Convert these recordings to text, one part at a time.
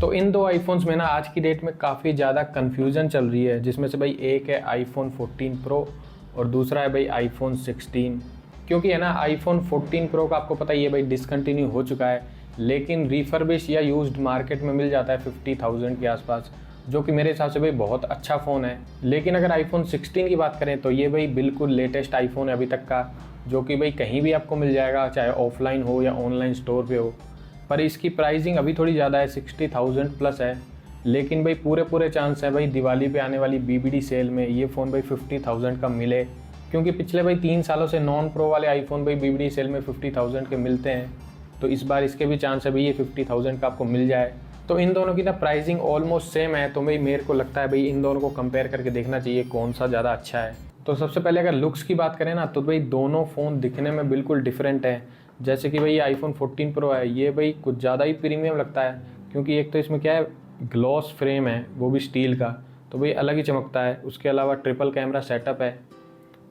तो इन दो आईफोन्स में ना आज की डेट में काफ़ी ज़्यादा कन्फ्यूज़न चल रही है, जिसमें से भाई एक है आईफोन 14 प्रो और दूसरा है भाई आईफोन 16। क्योंकि है ना आईफोन 14 प्रो का आपको पता ही है भाई डिसकंटिन्यू हो चुका है, लेकिन रिफर्बिश या यूज्ड मार्केट में मिल जाता है 50,000 के आसपास, जो कि मेरे हिसाब से भाई बहुत अच्छा फ़ोन है। लेकिन अगर आईफोन 16 की बात करें तो ये भाई बिल्कुल लेटेस्ट आईफोन है अभी तक का, जो कि भाई कहीं भी आपको मिल जाएगा, चाहे ऑफलाइन हो या ऑनलाइन स्टोर पे हो। पर इसकी प्राइसिंग अभी थोड़ी ज़्यादा है, 60,000 प्लस है। लेकिन भाई पूरे चांस है भाई दिवाली पे आने वाली बीबीडी सेल में ये फ़ोन भाई 50,000 का मिले, क्योंकि पिछले भाई 3 सालों से नॉन प्रो वाले आईफोन भाई बीबीडी सेल में 50,000 के मिलते हैं। तो इस बार इसके भी चांस है भाई ये 50,000 का आपको मिल जाए। तो इन दोनों की ना प्राइसिंग ऑलमोस्ट सेम है, तो भाई मेरे को लगता है भाई इन दोनों को कंपेयर करके देखना चाहिए कौन सा ज़्यादा अच्छा है। तो सबसे पहले अगर लुक्स की बात करें ना, तो भाई दोनों फ़ोन दिखने में बिल्कुल डिफरेंट है। जैसे कि भाई ये आईफोन 14 प्रो है, ये भाई कुछ ज़्यादा ही प्रीमियम लगता है, क्योंकि एक तो इसमें क्या है, ग्लॉस फ्रेम है वो भी स्टील का, तो भाई अलग ही चमकता है। उसके अलावा ट्रिपल कैमरा सेटअप है,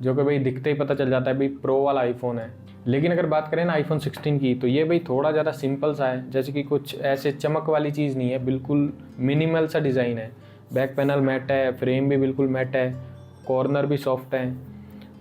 जो कि भाई दिखते ही पता चल जाता है भाई प्रो वाला आईफोन है। लेकिन अगर बात करें ना आईफोन 16 की, तो ये भाई थोड़ा ज़्यादा सिंपल सा है, जैसे कि कुछ ऐसे चमक वाली चीज़ नहीं है, बिल्कुल मिनिमल सा डिज़ाइन है। बैक पैनल मैट है, फ्रेम भी बिल्कुल मैट है, कॉर्नर भी सॉफ्ट है।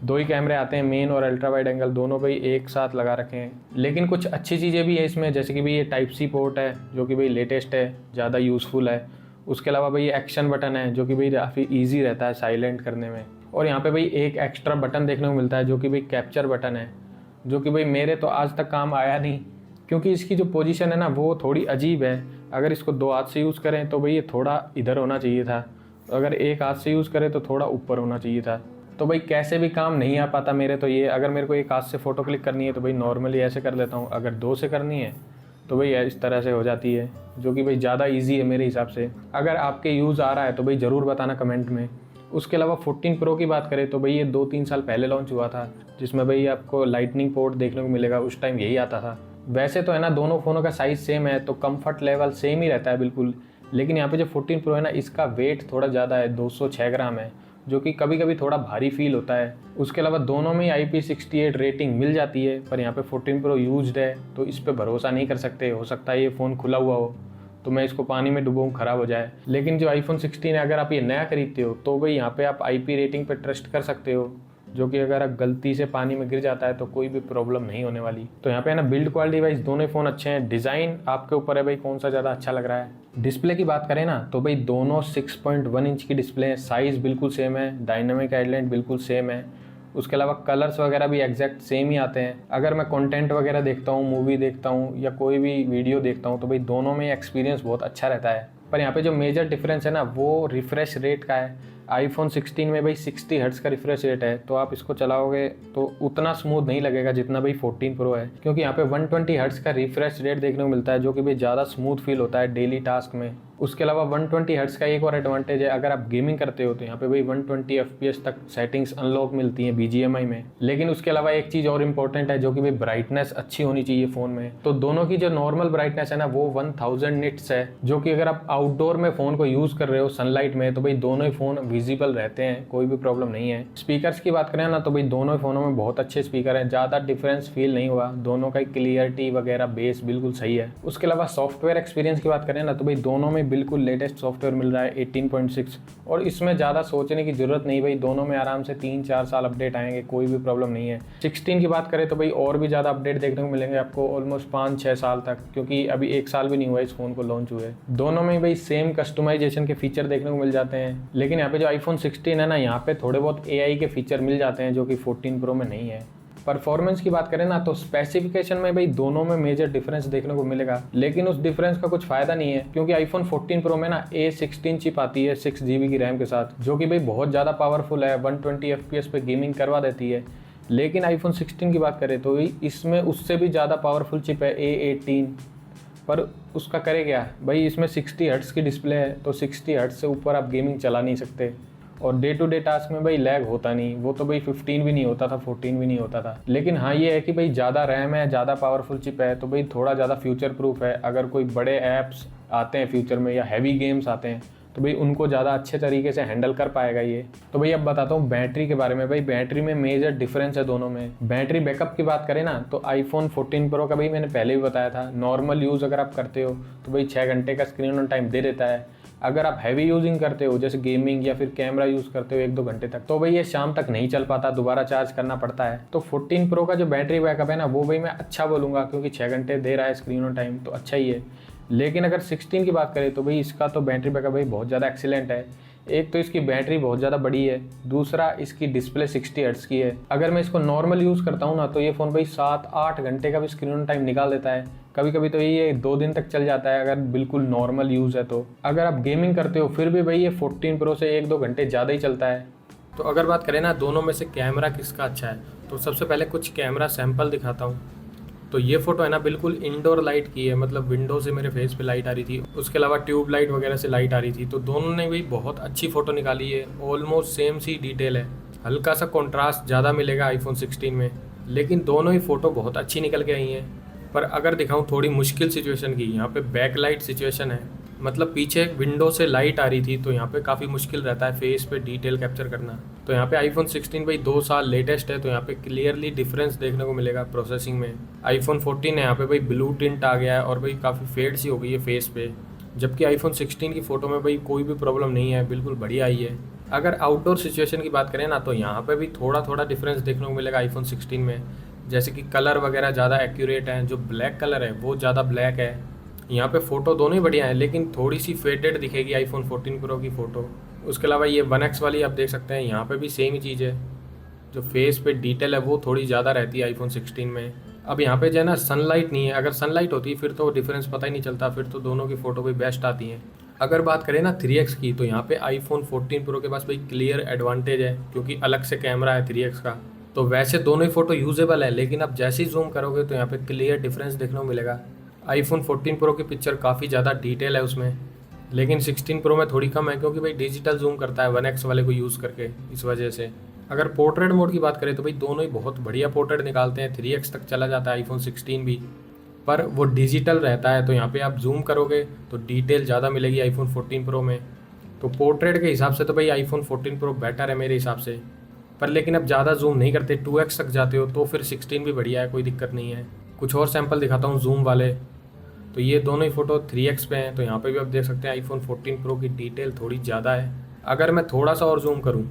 2 ही कैमरे आते हैं, मेन और अल्ट्रा वाइड एंगल, दोनों भाई एक साथ लगा रखे हैं। लेकिन कुछ अच्छी चीज़ें भी है इसमें, जैसे कि भाई ये टाइप सी पोर्ट है, जो कि भाई लेटेस्ट है, ज़्यादा यूज़फुल है। उसके अलावा भाई ये एक्शन बटन है, जो कि भाई काफ़ी ईजी रहता है साइलेंट करने में। और यहाँ पे भाई एक एक्स्ट्रा बटन देखने को मिलता है, जो कि भाई कैप्चर बटन है, जो कि भाई मेरे तो आज तक काम आया नहीं, क्योंकि इसकी जो पोजीशन है ना वो थोड़ी अजीब है। अगर इसको 2 हाथ से यूज़ करें तो भाई ये थोड़ा इधर होना चाहिए था, अगर एक हाथ से यूज़ करें तो थोड़ा ऊपर होना चाहिए था। तो भाई कैसे भी काम नहीं आ पाता मेरे तो ये, अगर मेरे को एक हाथ से फ़ोटो क्लिक करनी है तो भाई नॉर्मली ऐसे कर लेता हूँ, अगर 2 से करनी है तो भाई इस तरह से हो जाती है, जो कि भाई ज़्यादा ईजी है मेरे हिसाब से। अगर आपके यूज़ आ रहा है तो भाई ज़रूर बताना कमेंट में। उसके अलावा 14 प्रो की बात करें तो भाई ये 2-3 साल पहले लॉन्च हुआ था, जिसमें भाई आपको लाइटनिंग पोर्ट देखने को मिलेगा, उस टाइम यही आता था। वैसे तो है ना दोनों फ़ोनों का साइज़ सेम है, तो कंफर्ट लेवल सेम ही रहता है बिल्कुल। लेकिन यहाँ पे जो 14 प्रो है ना, इसका वेट थोड़ा ज़्यादा है, 206 ग्राम है, जो कि कभी कभी थोड़ा भारी फील होता है। उसके अलावा दोनों में IP68 रेटिंग मिल जाती है, पर यहाँ पे 14 प्रो यूज्ड है, तो इस पर भरोसा नहीं कर सकते, हो सकता है ये फ़ोन खुला हुआ हो तो मैं इसको पानी में डुबोऊँ ख़राब हो जाए। लेकिन जो आईफोन 16 है, अगर आप ये नया खरीदते हो तो भाई यहाँ पे आप IP रेटिंग पे ट्रस्ट कर सकते हो, जो कि अगर आप गलती से पानी में गिर जाता है तो कोई भी प्रॉब्लम नहीं होने वाली। तो यहाँ पे है ना बिल्ड क्वालिटी वाइज दोनों फ़ोन अच्छे हैं, डिज़ाइन आपके ऊपर है भाई कौन सा ज़्यादा अच्छा लग रहा है। डिस्प्ले की बात करें ना, तो भाई दोनों 6.1 इंच की डिस्प्ले है, साइज़ बिल्कुल सेम है, डायनामिक आइलैंड बिल्कुल सेम है। उसके अलावा कलर्स वगैरह भी एग्जैक्ट सेम ही आते हैं। अगर मैं कंटेंट वगैरह देखता हूँ, मूवी देखता हूँ या कोई भी वीडियो देखता हूँ, तो भाई दोनों में एक्सपीरियंस बहुत अच्छा रहता है। पर यहाँ पे जो मेजर डिफरेंस है ना वो रिफ्रेश रेट का है। आईफोन 16 में भाई 60 हर्ट्ज़ का रिफ्रेश रेट है, तो आप इसको चलाओगे तो उतना स्मूथ नहीं लगेगा जितना भाई 14 प्रो है, क्योंकि यहाँ पे 120 हर्ट्ज़ का रिफ्रेश रेट देखने को मिलता है, जो कि भाई ज़्यादा स्मूथ फील होता है डेली टास्क में। उसके अलावा 120 हर्ट्ज़ का एक और एडवांटेज है, अगर आप गेमिंग करते हो तो यहाँ पे भाई 120 FPS तक सेटिंग्स अनलॉक मिलती हैं BGMI में। लेकिन उसके अलावा एक चीज़ और इंपॉर्टेंट है, जो कि भाई ब्राइटनेस अच्छी होनी चाहिए फ़ोन में। तो दोनों की जो नॉर्मल ब्राइटनेस है ना वो 1000 निट्स है, जो कि अगर आप आउटडोर में फ़ोन को यूज़ कर रहे हो सनलाइट में, तो भाई दोनों ही फ़ोन विजिबल रहते हैं, कोई भी प्रॉब्लम नहीं है। स्पीकर्स की बात करें ना, तो भाई दोनों फ़ोनों में बहुत अच्छे स्पीकर हैं, ज़्यादा डिफरेंस फील नहीं हुआ, दोनों का क्लियरिटी वगैरह बेस बिल्कुल सही है। उसके अलावा सॉफ्टवेयर एक्सपीरियंस की बात करें ना, तो भाई दोनों में बिल्कुल लेटेस्ट सॉफ्टवेयर मिल रहा है 18.6, और इसमें ज़्यादा सोचने की ज़रूरत नहीं भाई, दोनों में आराम से 3-4 साल अपडेट आएंगे, कोई भी प्रॉब्लम नहीं है। 16 की बात करें तो भाई और भी ज़्यादा अपडेट देखने को मिलेंगे आपको, ऑलमोस्ट 5-6 साल तक, क्योंकि अभी 1 साल भी नहीं हुआ इस फ़ोन को लॉन्च हुए। दोनों में भाई सेम कस्टमाइजेशन के फीचर देखने को मिल जाते हैं। लेकिन यहाँ पे जो आईफोन 16 है ना, यहाँ पे थोड़े बहुत AI के फीचर मिल जाते हैं, जो कि 14 प्रो में नहीं है। परफॉर्मेंस की बात करें ना, तो स्पेसिफिकेशन में भाई दोनों में मेजर डिफरेंस देखने को मिलेगा, लेकिन उस डिफरेंस का कुछ फायदा नहीं है, क्योंकि आईफोन 14 प्रो में ना A16 चिप आती है 6 GB की रैम के साथ, जो कि भाई बहुत ज़्यादा पावरफुल है, 120 FPS पे गेमिंग करवा देती है। लेकिन आईफोन 16 की बात करें तो इसमें उससे भी ज़्यादा पावरफुल चिप है A18, पर उसका करे क्या भाई, इसमें 60 हर्ट्ज़ की डिस्प्ले है, तो 60 हर्ट्ज़ से ऊपर आप गेमिंग चला नहीं सकते, और डे टू डे टास्क में भाई लैग होता नहीं, वो तो भाई 15 भी नहीं होता था, 14 भी नहीं होता था। लेकिन हाँ ये है कि भाई ज़्यादा रैम है, ज़्यादा पावरफुल चिप है, तो भाई थोड़ा ज़्यादा फ्यूचर प्रूफ है। अगर कोई बड़े ऐप्स आते हैं फ्यूचर में या हैवी गेम्स आते हैं, तो भाई उनको ज़्यादा अच्छे तरीके से हैंडल कर पाएगा ये। तो भाई अब बताता हूँ बैटरी के बारे में। भाई बैटरी में मेजर डिफरेंस है दोनों में। बैटरी बैकअप की बात करें ना तो आईफोन 14 प्रो का भाई मैंने पहले भी बताया था, नॉर्मल यूज़ अगर आप करते हो तो भाई 6 घंटे का स्क्रीन ऑन टाइम दे देता है। अगर आप हैवी यूजिंग करते हो जैसे गेमिंग या फिर कैमरा यूज़ करते हो 1-2 घंटे तक, तो भाई ये शाम तक नहीं चल पाता, दोबारा चार्ज करना पड़ता है। तो 14 प्रो का जो बैटरी बैकअप है ना वो भाई मैं अच्छा बोलूँगा, क्योंकि 6 घंटे दे रहा है स्क्रीन ऑन टाइम तो अच्छा ही है। लेकिन अगर 16 की बात करें तो भाई इसका तो बैटरी बैकअप भाई बहुत ज़्यादा एक्सीलेंट है। एक तो इसकी बैटरी बहुत ज़्यादा बड़ी है, दूसरा इसकी डिस्प्ले 60 हर्ट्ज़ की है। अगर मैं इसको नॉर्मल यूज़ करता हूँ ना तो ये फ़ोन भाई 7-8 घंटे का भी स्क्रीन ऑन टाइम निकाल देता है। कभी कभी तो ये 2 दिन तक चल जाता है अगर बिल्कुल नॉर्मल यूज़ है तो। अगर आप गेमिंग करते हो फिर भी भाई ये 14 प्रो से 1-2 घंटे ज़्यादा ही चलता है। तो अगर बात करें ना दोनों में से कैमरा किसका अच्छा है, तो सबसे पहले कुछ कैमरा सैंपल दिखाता हूँ। तो ये फ़ोटो है ना बिल्कुल इंडोर लाइट की है, मतलब विंडो से मेरे फेस पे लाइट आ रही थी, उसके अलावा ट्यूब लाइट वगैरह से लाइट आ रही थी। तो दोनों ने भी बहुत अच्छी फ़ोटो निकाली है, ऑलमोस्ट सेम सी डिटेल है। हल्का सा कॉन्ट्रास्ट ज़्यादा मिलेगा आईफोन 16 में, लेकिन दोनों ही फ़ोटो बहुत अच्छी निकल के आई हैं। पर अगर दिखाऊं थोड़ी मुश्किल सिचुएशन की, यहाँ पे बैक लाइट सिचुएशन है, मतलब पीछे विंडो से लाइट आ रही थी, तो यहाँ पे काफ़ी मुश्किल रहता है फेस पे डिटेल कैप्चर करना। तो यहाँ पे आईफोन 16 भाई 2 साल लेटेस्ट है, तो यहाँ पे क्लियरली डिफरेंस देखने को मिलेगा प्रोसेसिंग में। आईफोन 14 है यहाँ पे भाई ब्लू टिंट आ गया है और भाई काफ़ी फेड सी हो गई है फेस पे, जबकि आईफोन 16 की फ़ोटो में भाई कोई भी प्रॉब्लम नहीं है, बिल्कुल बढ़िया आई है। अगर आउटडोर सिचुएशन की बात करें ना तो यहाँ पे भी थोड़ा थोड़ा डिफरेंस देखने को मिलेगा आईफोन 16 में, जैसे कि कलर वगैरह ज़्यादा एक्यूरेट हैं, जो ब्लैक कलर है वो ज़्यादा ब्लैक है। यहाँ पे फ़ोटो दोनों ही बढ़िया है, लेकिन थोड़ी सी फेडेड दिखेगी आईफोन 14 प्रो की फ़ोटो। उसके अलावा ये 1x वाली आप देख सकते हैं, यहाँ पे भी सेम ही चीज़ है, जो फेस पे डिटेल है वो थोड़ी ज़्यादा रहती है आईफोन 16 में। अब यहाँ पे जो है ना सनलाइट नहीं है, अगर सनलाइट होती फिर तो डिफरेंस पता ही नहीं चलता, फिर तो दोनों की फ़ोटो भी बेस्ट आती हैं। अगर बात करें ना 3x की, तो यहाँ पे आईफोन 14 प्रो के पास भाई क्लियर एडवांटेज है, क्योंकि अलग से कैमरा है 3x का। तो वैसे दोनों ही फ़ोटो यूजेबल है, लेकिन अब जैसे ही जूम करोगे तो यहाँ पे क्लियर डिफरेंस देखने को मिलेगा। आईफोन 14 प्रो की पिक्चर काफ़ी ज़्यादा डिटेल है उसमें, लेकिन 16 प्रो में थोड़ी कम है, क्योंकि भाई डिजिटल जूम करता है 1x वाले को यूज़ करके, इस वजह से। अगर पोर्ट्रेट मोड की बात करें तो भाई दोनों ही बहुत बढ़िया पोर्ट्रेट निकालते हैं, 3x तक चला जाता है आईफोन 16 भी, पर वो डिजिटल रहता है, तो यहाँ पे आप जूम करोगे तो डिटेल ज़्यादा मिलेगी आईफोन 14 प्रो में। तो पोर्ट्रेट के हिसाब से तो भाई आईफोन 14 प्रो बेटर है मेरे हिसाब से, पर लेकिन अब ज़्यादा जूम नहीं करते, 2x तक जाते हो तो फिर 16 भी बढ़िया है, कोई दिक्कत नहीं है। कुछ और सैंपल दिखाता हूँ जूम वाले। तो ये दोनों ही फ़ोटो 3x पे हैं, तो यहाँ पे भी आप देख सकते हैं आईफोन 14 प्रो की डिटेल थोड़ी ज़्यादा है। अगर मैं थोड़ा सा और जूम करूँ,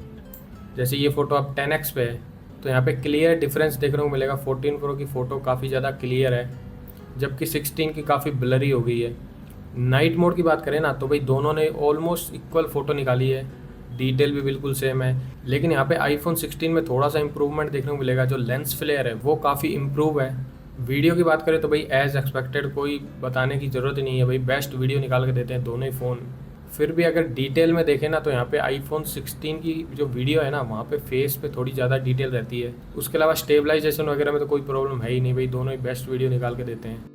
जैसे ये फ़ोटो अब 10x पे है, तो यहाँ पे क्लियर डिफरेंस देखने को मिलेगा। 14 प्रो की फ़ोटो काफ़ी ज़्यादा क्लियर है, जबकि 16 की काफ़ी ब्लरी हो गई है। नाइट मोड की बात करें ना तो भाई दोनों ने ऑलमोस्ट इक्वल फ़ोटो निकाली है, डिटेल भी बिल्कुल सेम है, लेकिन यहाँ पे आईफोन 16 में थोड़ा सा इंप्रूवमेंट देखने को मिलेगा। जो लेंस फ्लेयर है वो काफ़ी इम्प्रूव है। वीडियो की बात करें तो भाई एज़ एक्सपेक्टेड, कोई बताने की ज़रूरत ही नहीं है भाई, बेस्ट वीडियो निकाल के देते हैं दोनों ही फ़ोन। फिर भी अगर डिटेल में देखें ना तो यहाँ पे आईफोन 16 की जो वीडियो है ना वहाँ पे फेस पे थोड़ी ज़्यादा डिटेल रहती है। उसके अलावा स्टेबलाइजेशन वगैरह में तो कोई प्रॉब्लम है ही नहीं भाई, दोनों ही बेस्ट वीडियो निकाल के देते हैं।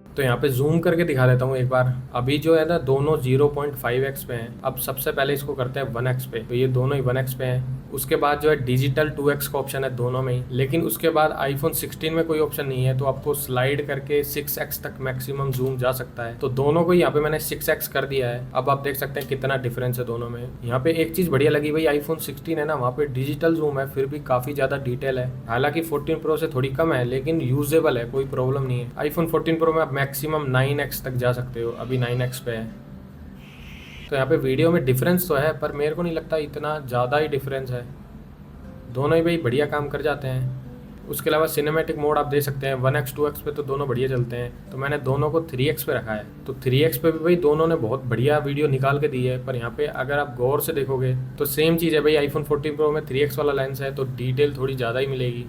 तो यहाँ पे जूम करके दिखा देता हूँ एक बार। अभी जो है ना दोनों 0.5x पे हैं। अब सबसे पहले इसको करते हैं 1x पे, तो ये दोनों ही 1x पे हैं। उसके बाद जो है डिजिटल 2x का ऑप्शन है दोनों में ही, लेकिन उसके बाद आईफोन 16 में कोई ऑप्शन नहीं है, तो आपको स्लाइड करके 6x तक मैक्सिमम जूम जा सकता है। तो दोनों को यहाँ पे मैंने 6x कर दिया है। अब आप देख सकते हैं कितना डिफरेंस है दोनों में। यहाँ पे एक चीज़ बढ़िया लगी भाई, आईफोन 16 है ना वहाँ पे डिजिटल जूम है, फिर भी काफ़ी ज़्यादा डिटेल है। हालांकि 14 प्रो से थोड़ी कम है, लेकिन यूजेबल है, कोई प्रॉब्लम नहीं है। आईफोन 14 प्रो में आप मैक्सिमम 9x तक जा सकते हो, अभी 9x पे है। तो यहाँ पे वीडियो में डिफरेंस तो है, पर मेरे को नहीं लगता इतना ज़्यादा ही डिफरेंस है, दोनों ही भाई बढ़िया काम कर जाते हैं। उसके अलावा सिनेमैटिक मोड आप दे सकते हैं 1x 2x पे, तो दोनों बढ़िया चलते हैं। तो मैंने दोनों को 3x पे रखा है, तो 3x पे भी भाई दोनों ने बहुत बढ़िया वीडियो निकाल के दी है। पर यहाँ पे अगर आप गौर से देखोगे तो सेम चीज़ है भाई, आईफोन 14 प्रो में 3x वाला लेंस है, तो डिटेल थोड़ी ज़्यादा ही मिलेगी।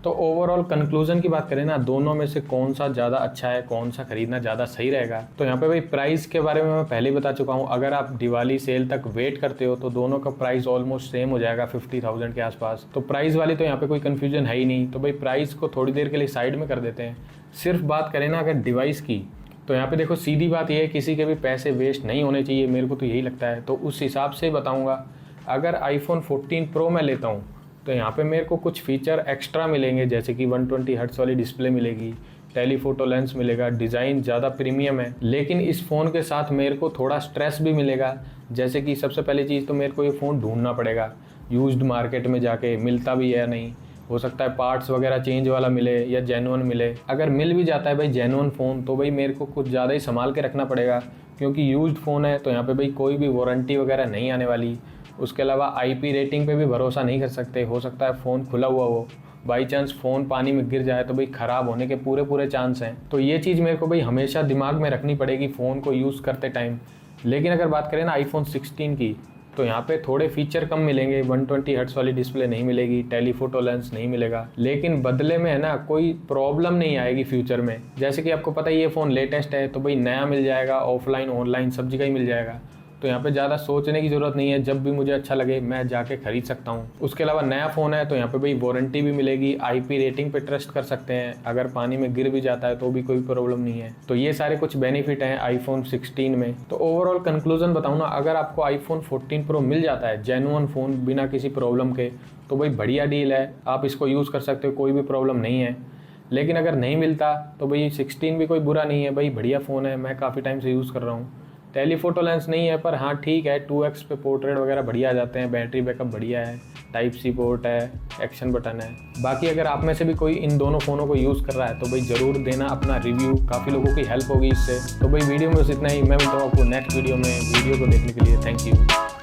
तो ओवरऑल कंक्लूजन की बात करें ना, दोनों में से कौन सा ज़्यादा अच्छा है, कौन सा खरीदना ज़्यादा सही रहेगा, तो यहाँ पे भाई प्राइस के बारे में मैं पहले ही बता चुका हूँ। अगर आप दिवाली सेल तक वेट करते हो तो दोनों का प्राइस ऑलमोस्ट सेम हो जाएगा 50,000 के आसपास। तो प्राइस वाली तो यहाँ पे कोई कन्फ्यूजन है ही नहीं। तो भाई प्राइस को थोड़ी देर के लिए साइड में कर देते हैं। सिर्फ बात करें ना अगर डिवाइस की, तो यहाँ पे देखो सीधी बात यह है, किसी के भी पैसे वेस्ट नहीं होने चाहिए, मेरे को तो यही लगता है। तो उस हिसाब से बताऊँगा, अगर आईफोन 14 प्रो मैं लेता हूँ तो यहाँ पे मेरे को कुछ फीचर एक्स्ट्रा मिलेंगे, जैसे कि 120 हर्ट्ज़ वाली डिस्प्ले मिलेगी, टेलीफोटो लेंस मिलेगा, डिज़ाइन ज़्यादा प्रीमियम है। लेकिन इस फ़ोन के साथ मेरे को थोड़ा स्ट्रेस भी मिलेगा, जैसे कि सबसे पहली चीज़ तो मेरे को ये फ़ोन ढूंढना पड़ेगा यूज्ड मार्केट में जाके, मिलता भी है नहीं, हो सकता है पार्ट्स वगैरह चेंज वाला मिले या जेन्युइन मिले। अगर मिल भी जाता है भाई जेन्युइन फ़ोन तो भाई मेरे को कुछ ज़्यादा ही संभाल के रखना पड़ेगा, क्योंकि यूज्ड फ़ोन है तो यहाँ पे भाई कोई भी वारंटी वगैरह नहीं आने वाली। उसके अलावा IP रेटिंग पे भी भरोसा नहीं कर सकते, हो सकता है फ़ोन खुला हुआ हो, बाई चांस फ़ोन पानी में गिर जाए तो भाई ख़राब होने के पूरे चांस हैं। तो ये चीज़ मेरे को भाई हमेशा दिमाग में रखनी पड़ेगी फ़ोन को यूज़ करते टाइम। लेकिन अगर बात करें ना iPhone 16 की, तो यहाँ पे थोड़े फीचर कम मिलेंगे, 120 हर्ट्ज़ वाली डिस्प्ले नहीं मिलेगी, टेलीफोटो लेंस नहीं मिलेगा, लेकिन बदले में है ना कोई प्रॉब्लम नहीं आएगी फ्यूचर में। जैसे कि आपको पता ही ये फ़ोन लेटेस्ट है तो भाई नया मिल जाएगा, ऑफलाइन ऑनलाइन सब जगह ही मिल जाएगा, तो यहाँ पे ज़्यादा सोचने की ज़रूरत नहीं है, जब भी मुझे अच्छा लगे मैं जाके खरीद सकता हूँ। उसके अलावा नया फ़ोन है तो यहाँ पे भाई वारंटी भी मिलेगी, IP रेटिंग पे ट्रस्ट कर सकते हैं, अगर पानी में गिर भी जाता है तो भी कोई प्रॉब्लम नहीं है। तो ये सारे कुछ बेनिफिट हैं iPhone 16 में। तो ओवरऑल कंक्लूजन बताऊँ ना, अगर आपको iPhone 14 Pro मिल जाता है जेन्युइन फ़ोन बिना किसी प्रॉब्लम के, तो भाई बढ़िया डील है, आप इसको यूज़ कर सकते हो, कोई भी प्रॉब्लम नहीं है। लेकिन अगर नहीं मिलता तो भाई 16 भी कोई बुरा नहीं है भाई, बढ़िया फ़ोन है, मैं काफ़ी टाइम से यूज़ कर रहा हूँ। टेलीफोटो लेंस नहीं है पर हाँ ठीक है, 2x पे पोर्ट्रेट वगैरह बढ़िया आ जाते हैं, बैटरी बैकअप बढ़िया है, Type-C पोर्ट है, एक्शन बटन है। बाकी अगर आप में से भी कोई इन दोनों फ़ोनों को यूज़ कर रहा है तो भाई ज़रूर देना अपना रिव्यू, काफ़ी लोगों की हेल्प होगी इससे। तो भाई वीडियो में बस इतना ही, मैं मिलता हूँ आपको नेक्स्ट वीडियो में। वीडियो को देखने के लिए थैंक यू।